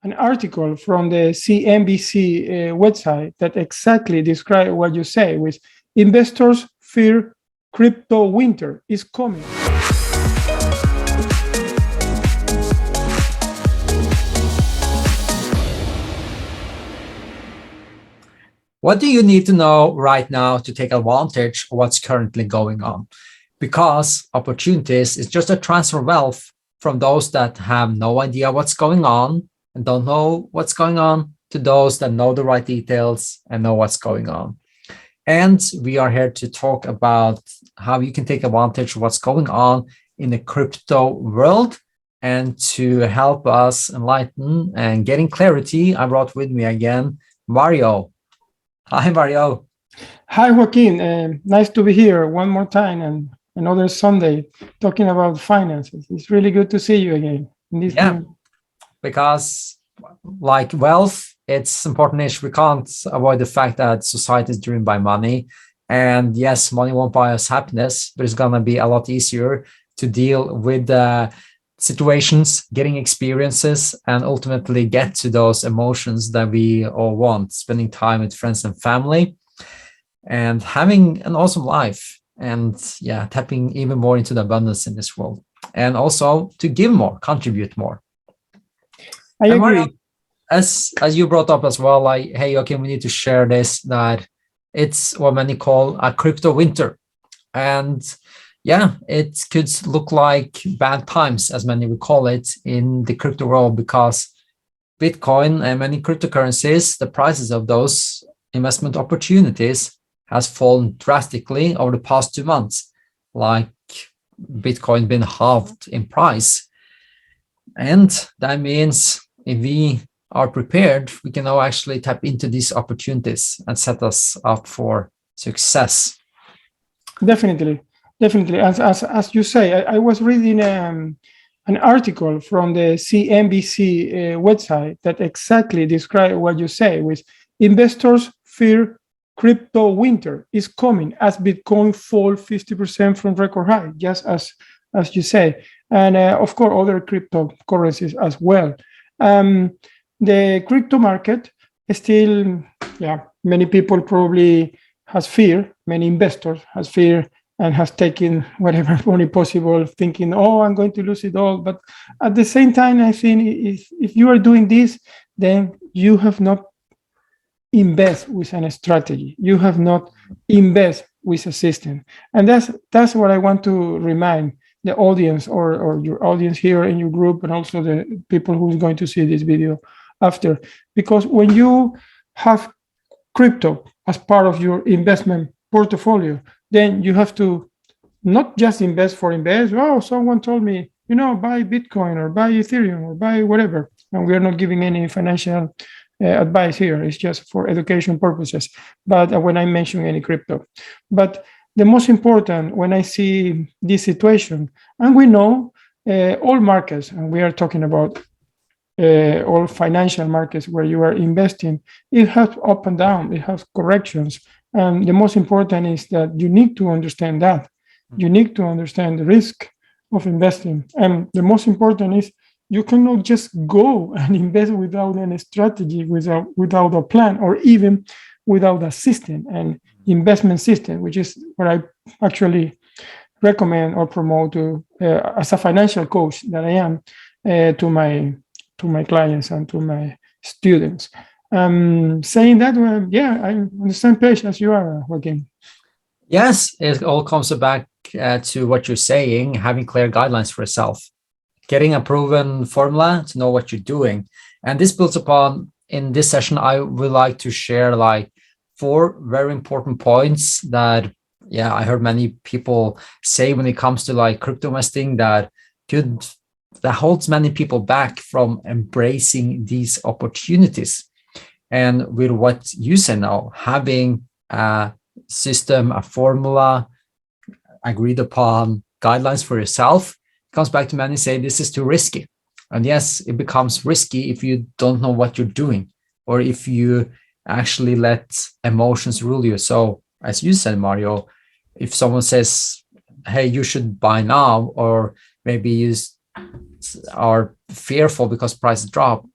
an article from the CNBC website that exactly describes what you say, with investors fear crypto winter is coming. What do you need to know right now to take advantage of what's currently going on? Because opportunities is just a transfer of wealth from those that have no idea what's going on and don't know what's going on to those that know the right details and know what's going on. And we are here to talk about how you can take advantage of what's going on in the crypto world. And to help us enlighten and getting clarity, I brought with me again Mario. Hi, Mario. Hi, Joaquin. Nice to be here one more time and another Sunday talking about finances. It's really good to see you again in this room. Because like wealth, it's important issue. We can't avoid the fact that society is driven by money. And yes, money won't buy us happiness, but it's going to be a lot easier to deal with situations, getting experiences, and ultimately get to those emotions that we all want, spending time with friends and family and having an awesome life, and tapping even more into the abundance in this world, and also to give more, contribute more. I agree. Mario, as you brought up as well, like, hey, okay, we need to share this, that it's what many call a crypto winter. And it could look like bad times, as many would call it, in the crypto world, because Bitcoin and many cryptocurrencies, the prices of those investment opportunities has fallen drastically over the past 2 months. Like Bitcoin been halved in price. And that means if we are prepared, we can now actually tap into these opportunities and set us up for success. Definitely. As you say, I was reading an article from the CNBC website that exactly describes what you say, with investors fear crypto winter is coming as Bitcoin fall 50% from record high, just as you say, and of course other cryptocurrencies as well. The crypto market is still, many people probably has fear, many investors has fear, and has taken whatever money possible, thinking, oh, I'm going to lose it all. But at the same time, I think if you are doing this, then you have not invest with a strategy. You have not invest with a system. And that's what I want to remind the audience, or your audience here in your group, and also the people who is going to see this video after. Because when you have crypto as part of your investment portfolio, then you have to not just invest. Oh, someone told me, buy Bitcoin or buy Ethereum or buy whatever. And we are not giving any financial advice here. It's just for education purposes. But when I mention any crypto, but the most important, when I see this situation, and we know all markets, and we are talking about all financial markets where you are investing, it has up and down, it has corrections. And the most important is that you need to understand that. You need to understand the risk of investing. And the most important is you cannot just go and invest without any strategy, without a plan, or even without a system, and investment system, which is what I actually recommend or promote to as a financial coach that I am to my clients and to my students. Saying that, I'm on the same page as you are, Joaquin. Yes, it all comes back to what you're saying, having clear guidelines for yourself, getting a proven formula to know what you're doing. And this builds upon, in this session, I would like to share like 4 very important points that, I heard many people say when it comes to like crypto investing that holds many people back from embracing these opportunities. And with what you say now, having a system, a formula, agreed upon guidelines for yourself, comes back to many say this is too risky. And yes, it becomes risky if you don't know what you're doing, or if you actually let emotions rule you. So as you said, Mario, if someone says, hey, you should buy now, or maybe you are fearful because prices drop,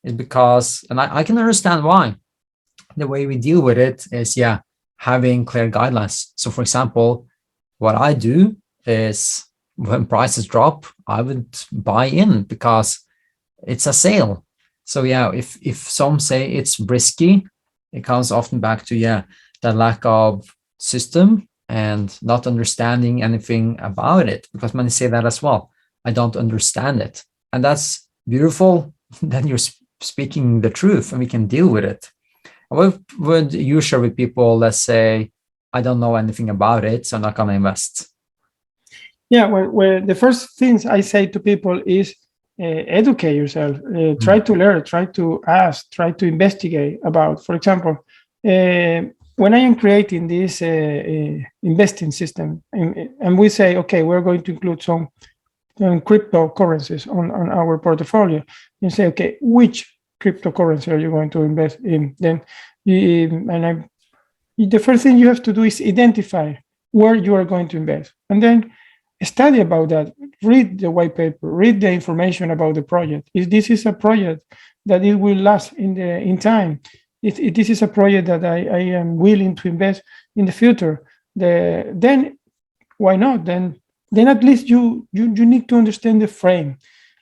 is because, and I can understand why. The way we deal with it is, having clear guidelines. So for example, what I do is when prices drop, I would buy in because it's a sale. So if some say it's risky, it comes often back to the lack of system and not understanding anything about it, because many say that as well. I don't understand it. And that's beautiful. Then you're speaking the truth and we can deal with it. What would you share with people? Let's say, I don't know anything about it, so I'm not going to invest. Yeah, well, the first things I say to people is educate yourself, try to learn, try to ask, try to investigate about. For example, when I am creating this investing system, and we say, okay, we're going to include some cryptocurrencies on our portfolio, you say, okay, which cryptocurrency are you going to invest in? Then, the first thing you have to do is identify where you are going to invest, and then study about that. Read the white paper, read the information about the project. If this is a project that it will last in time, if this is a project that I am willing to invest in the future, then why not? Then at least you need to understand the frame.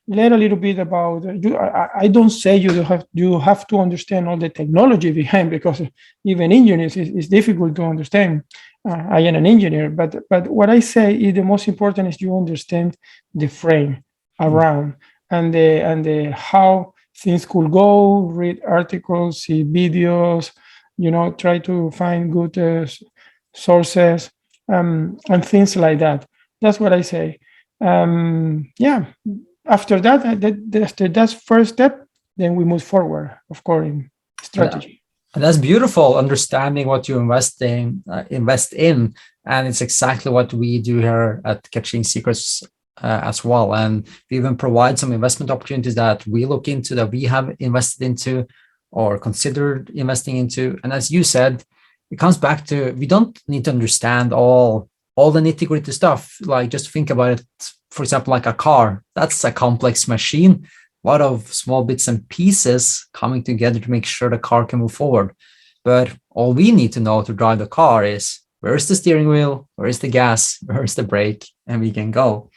Learn a little bit about you. I don't say you have to understand all the technology behind, because even engineers is difficult to understand. I am an engineer, but what I say is the most important is you understand the frame around and the how things could go. Read articles, see videos, try to find good sources, and things like that. That's what I say. After that's first step, then we move forward, of course, in strategy. And that's beautiful, understanding what you invest in, and it's exactly what we do here at Catching Secrets as well. And we even provide some investment opportunities that we look into, that we have invested into or considered investing into. And as you said, it comes back to, we don't need to understand all the nitty-gritty stuff. Like, just think about it, for example, like a car. That's a complex machine, a lot of small bits and pieces coming together to make sure the car can move forward. But all we need to know to drive the car is, where is the steering wheel, where is the gas, where is the brake, and we can go.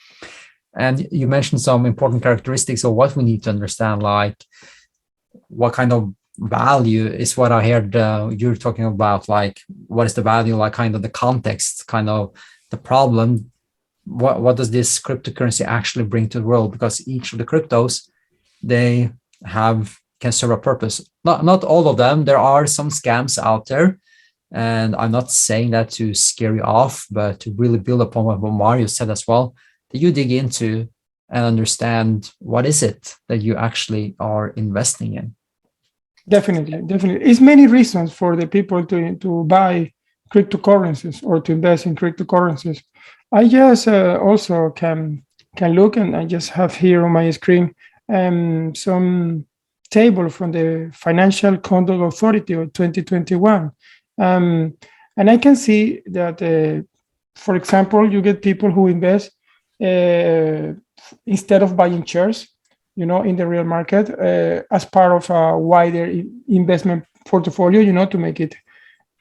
And you mentioned some important characteristics of what we need to understand, like what kind of value is what I heard you're talking about, like what is the value, like kind of the context, kind of the problem. What does this cryptocurrency actually bring to the world? Because each of the cryptos, they can serve a purpose. Not all of them. There are some scams out there, and I'm not saying that to scare you off, but to really build upon what Mario said as well, that you dig into and understand what is it that you actually are investing in. Definitely. It's many reasons for the people to buy cryptocurrencies or to invest in cryptocurrencies. I just also can look, and I just have here on my screen some table from the Financial Conduct Authority of 2021. And I can see that, for example, you get people who invest instead of buying shares, in the real market, as part of a wider investment portfolio, to make it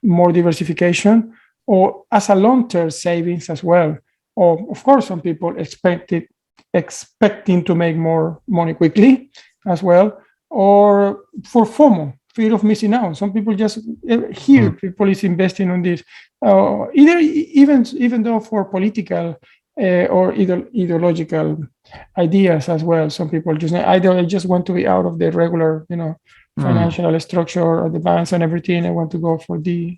more diversification, or as a long-term savings as well. Or, of course, some people expecting to make more money quickly as well, or for FOMO, fear of missing out. Some people just hear people is investing on this, even though for political or ideological ideas as well. Some people just I just want to be out of the regular, financial structure or the banks and everything. I want to go for the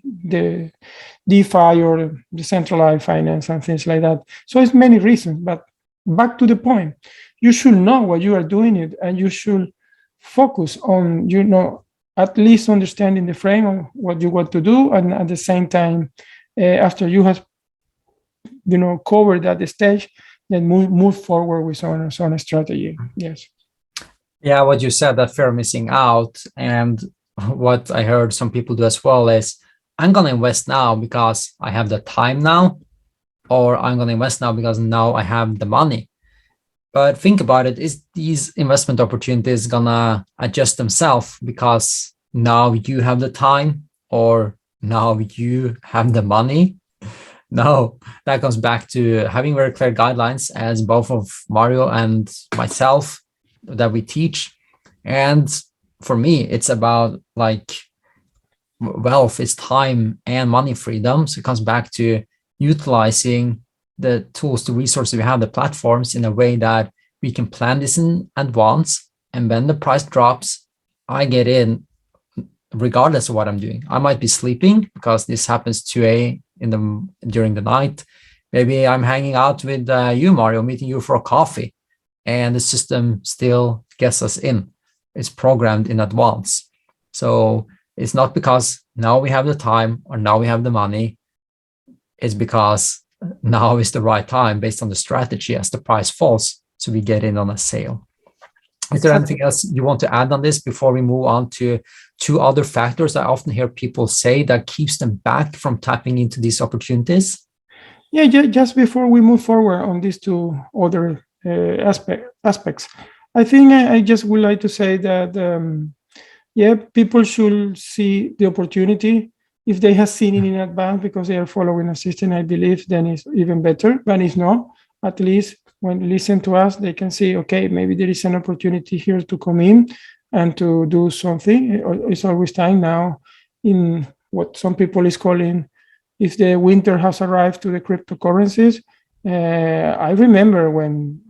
DeFi or decentralized finance and things like that. So it's many reasons, but back to the point, you should know what you are doing it, and you should focus on, at least understanding the frame of what you want to do, and at the same time, after you have, covered that stage, then move forward with on a strategy. Yes. Yeah, what you said, that fear of missing out, and what I heard some people do as well is, I'm going to invest now because I have the time now, or I'm going to invest now because now I have the money. But think about it, is these investment opportunities gonna adjust themselves because now you have the time or now you have the money? No, that comes back to having very clear guidelines, as both of Mario and myself that we teach. And for me, it's about like wealth is time and money freedom. So it comes back to utilizing the tools, the resources we have, the platforms in a way that we can plan this in advance. And when the price drops, I get in regardless of what I'm doing. I might be sleeping because this happens 2 a.m. during the night. Maybe I'm hanging out with you, Mario, meeting you for a coffee, and the system still gets us in. It's programmed in advance. So it's not because now we have the time or now we have the money. It's because now is the right time based on the strategy as the price falls. So we get in on a sale. Is there anything else you want to add on this before we move on to two other factors I often hear people say that keeps them back from tapping into these opportunities? Yeah, just before we move forward on these two other aspects, I think I just would like to say that, people should see the opportunity. If they have seen it in advance because they are following a system, I believe, then it's even better. But if not, at least when they listen to us, they can see, okay, maybe there is an opportunity here to come in and to do something. It's always time now in what some people is calling, if the winter has arrived to the cryptocurrencies. I remember when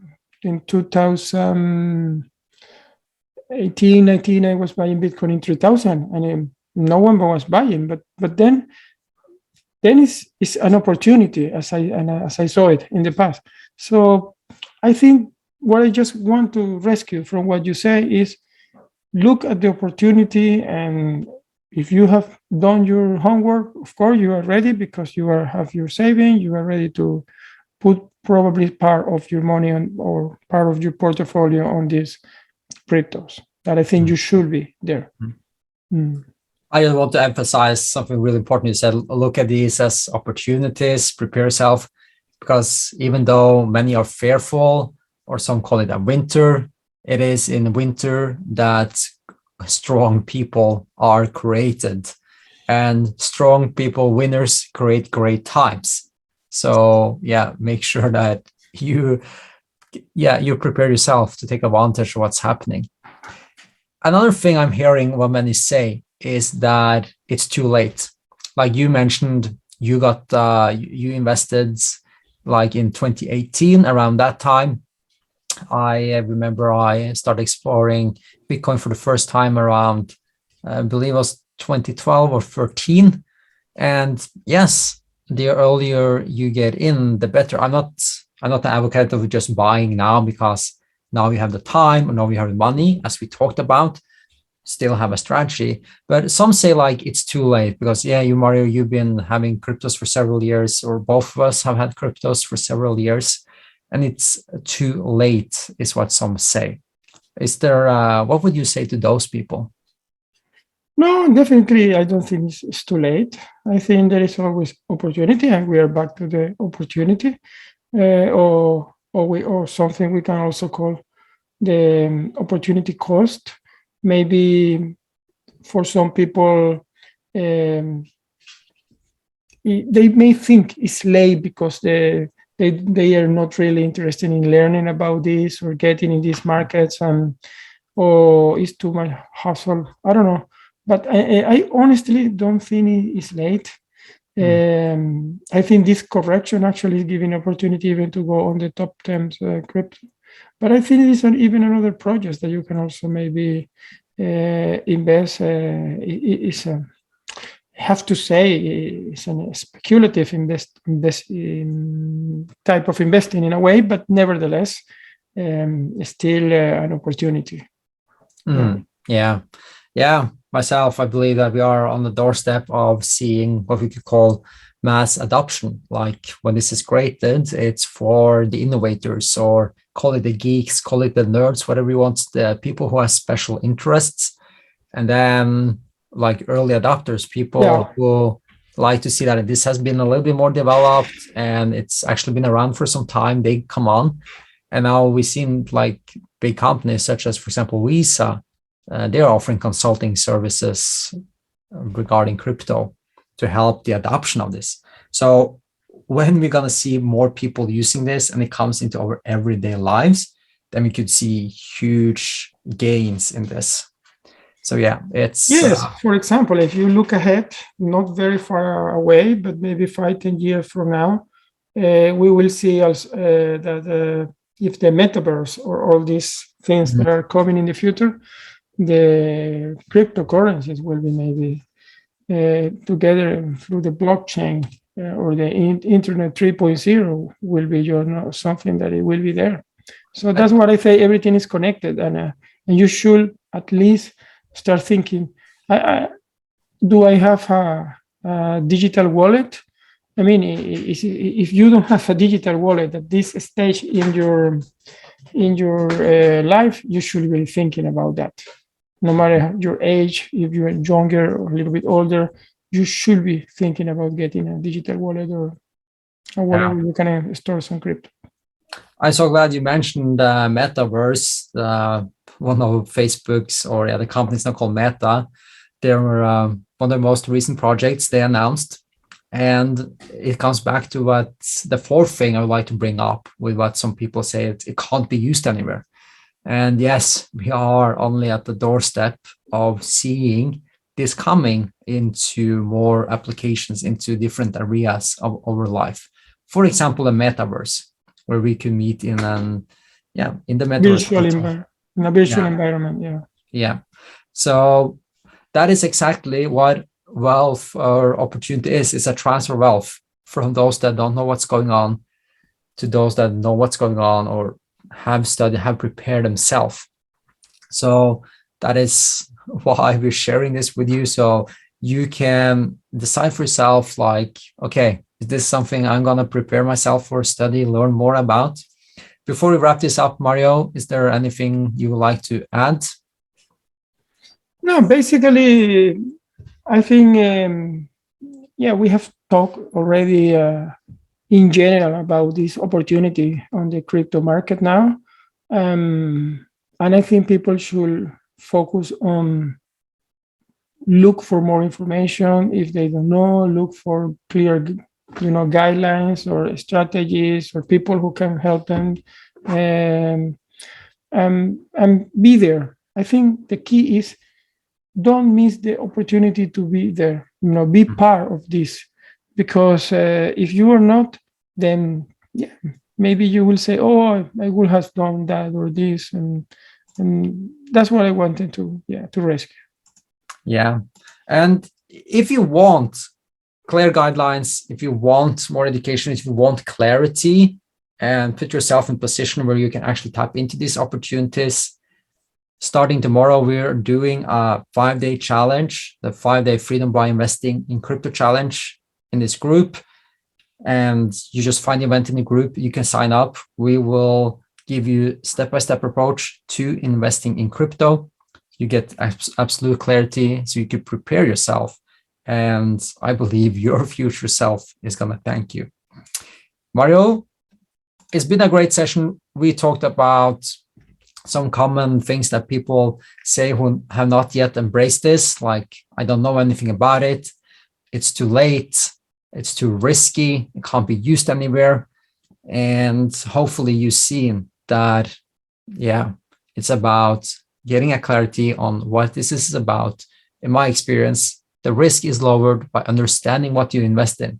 in 2018, 19, I was buying Bitcoin in 3000 and no one was buying, but then it's an opportunity as I saw it in the past. So I think what I just want to rescue from what you say is look at the opportunity, and if you have done your homework, of course you are ready because you have your saving, you are ready to put probably part of your money on or part of your portfolio on these cryptos. That I think you should be there. I just want to emphasize something really important. You said, look at these as opportunities, prepare yourself, because even though many are fearful, or some call it a winter, it is in winter that strong people are created, and strong people, winners, create great times. So make sure that you prepare yourself to take advantage of what's happening. Another thing I'm hearing what many say is that it's too late. Like you mentioned, you invested like in 2018, around that time. I remember I started exploring Bitcoin for the first time around, I believe it was 2012 or 13. And yes, the earlier you get in, the better. I'm not an advocate of just buying now because now you have the time or now you have the money, as we talked about. Still have a strategy, but some say like it's too late because you, Mario, you've been having cryptos for several years, or both of us have had cryptos for several years, and it's too late is what some say. Is there what would you say to those people? No, definitely I don't think it's too late. I think there is always opportunity, and we are back to the opportunity, or something we can also call the opportunity cost. Maybe for some people, they may think it's late because they are not really interested in learning about this or getting in these markets, or it's too much hassle. I don't know, but I honestly don't think it's late. I think this correction actually is giving opportunity even to go on the top 10 crypto. But I think it is even another project that you can also maybe invest. Have to say it's a speculative type of investing in a way, but nevertheless, still an opportunity. Myself, I believe that we are on the doorstep of seeing what we could call mass adoption. Like when this is created, it's for the innovators, or call it the geeks, call it the nerds, whatever you want, the people who have special interests. And then like early adopters, people who like to see that this has been a little bit more developed and it's actually been around for some time, they come on. And now we've seen like big companies such as, for example, Visa, they're offering consulting services regarding crypto to help the adoption of this. So when we're going to see more people using this and it comes into our everyday lives, then we could see huge gains in this. So yeah, it's Yes, for example, if you look ahead, not very far away, but maybe 5, 10 years from now, we will see also that if the metaverse or all these things that are coming in the future, the cryptocurrencies will be maybe together through the blockchain or the internet 3.0 will be something that it will be there. So that's what I say. Everything is connected, and you should at least start thinking, do I have a digital wallet? I mean, if you don't have a digital wallet at this stage in your life, you should be thinking about that. No matter your age, if you're younger or a little bit older, you should be thinking about getting a digital wallet or a wallet where you can store some crypto. I'm so glad you mentioned Metaverse, one of Facebook's or the company's now called Meta. They're one of the most recent projects they announced. And it comes back to what the fourth thing I would like to bring up with what some people say it can't be used anywhere. And yes, we are only at the doorstep of seeing this coming into more applications, into different areas of our life. For example, a metaverse, where we can meet in the metaverse. In a virtual environment, Yeah. So that is exactly what wealth or opportunity is. It's a transfer of wealth from those that don't know what's going on to those that know what's going on or have studied, have prepared themselves. So that is why we're sharing this with you. So you can decide for yourself, like, okay, is this something I'm going to prepare myself for, study, learn more about? Before we wrap this up, Mario, is there anything you would like to add? No, basically, I think, we have talked already in general about this opportunity on the crypto market now. And I think people should focus on look for more information. If they don't know, look for clear, guidelines or strategies or people who can help them, and be there. I think the key is don't miss the opportunity to be there, be part of this, because if you are not, then maybe you will say, oh, I would have done that or this, and that's what I wanted to rescue. Yeah. And if you want clear guidelines, if you want more education, if you want clarity, and put yourself in a position where you can actually tap into these opportunities, starting tomorrow, we're doing a 5-day challenge, the 5-day Freedom by Investing in Crypto Challenge in this group. And you just find the event in the group, you can sign up. We will give you step-by-step approach to investing in crypto. You get absolute clarity so you can prepare yourself. And I believe your future self is going to thank you. Mario, it's been a great session. We talked about some common things that people say who have not yet embraced this, like, I don't know anything about it. It's too late. It's too risky. It can't be used anywhere. And hopefully you've seen that, it's about getting a clarity on what this is about. In my experience, the risk is lowered by understanding what you invest in.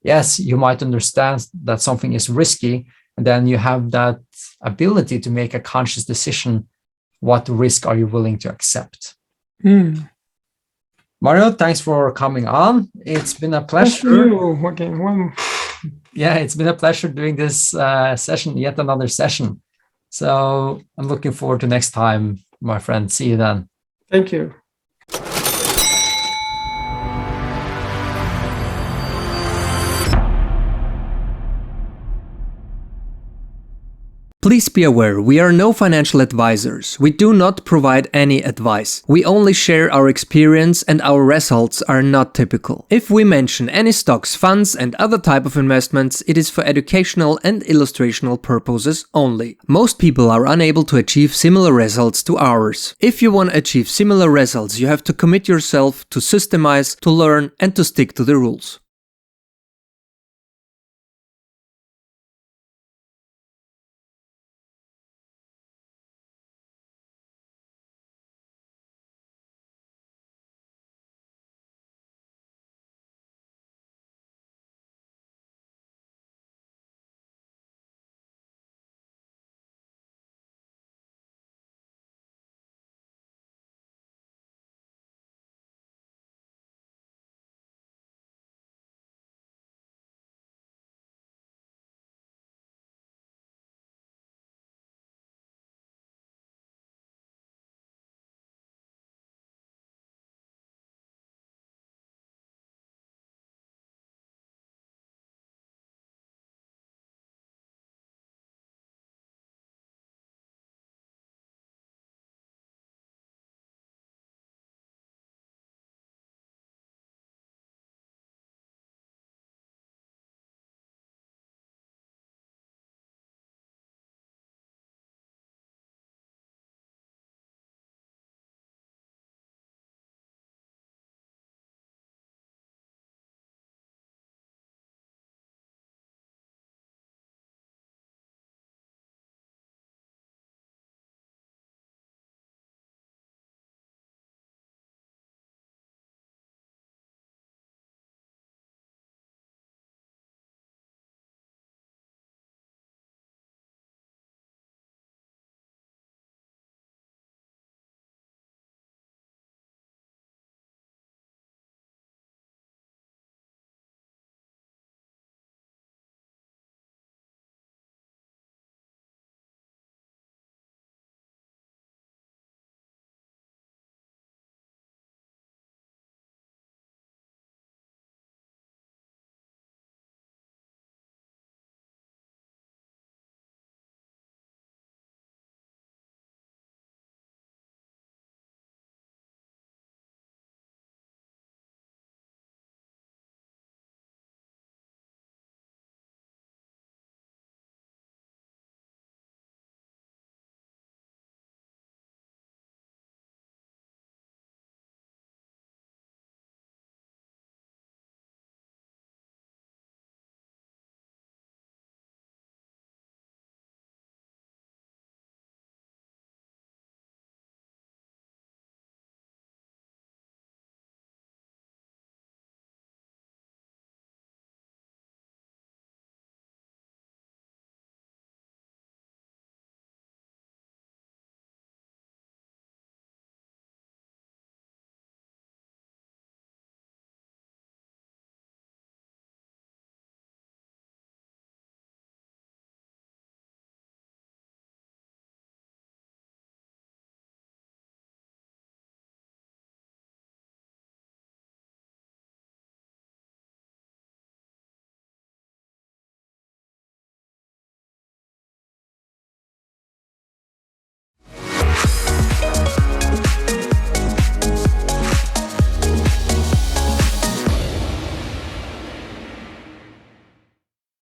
Yes, you might understand that something is risky, and then you have that ability to make a conscious decision. What risk are you willing to accept? Mario, thanks for coming on. It's been a pleasure. It's been a pleasure doing this session, yet another session. So I'm looking forward to next time, my friend. See you then. Thank you. Please be aware, we are no financial advisors. We do not provide any advice. We only share our experience and our results are not typical. If we mention any stocks, funds and other type of investments, it is for educational and illustrational purposes only. Most people are unable to achieve similar results to ours. If you want to achieve similar results, you have to commit yourself to systemize, to learn and to stick to the rules.